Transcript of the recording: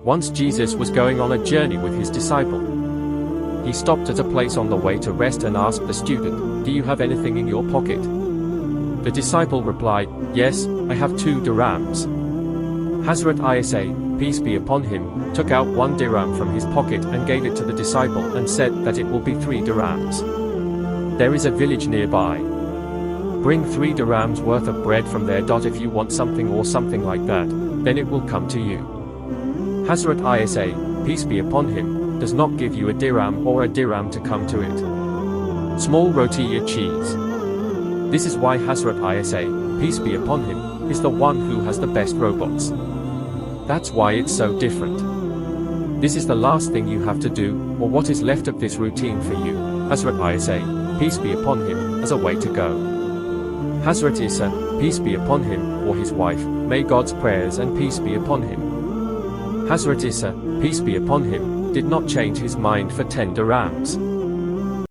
Once Jesus was going on a journey with his disciple. He stopped at a place on the way to rest and asked the student, "Do you have anything in your pocket?" The disciple replied, "Yes, I have 2 dirhams." Hazrat Isa, peace be upon him, took out 1 dirham from his pocket and gave it to the disciple and said that it will be 3 dirhams. There is a village nearby. Bring 3 dirhams worth of bread from there. If you want something or something like that, then it will come to you. Hazrat Isa, peace be upon him, does not give you a dirham or a dirham to come to it. Small roti cheese. This is why Hazrat Isa, peace be upon him, is the one who has the best robots. That's why it's so different. This is the last thing you have to do, or what is left of this routine for you, Hazrat Isa, peace be upon him, as a way to go. Hazrat Isa, peace be upon him, or his wife, may God's prayers and peace be upon him. Hazrat Isa, peace be upon him, did not change his mind for 10 dirhams.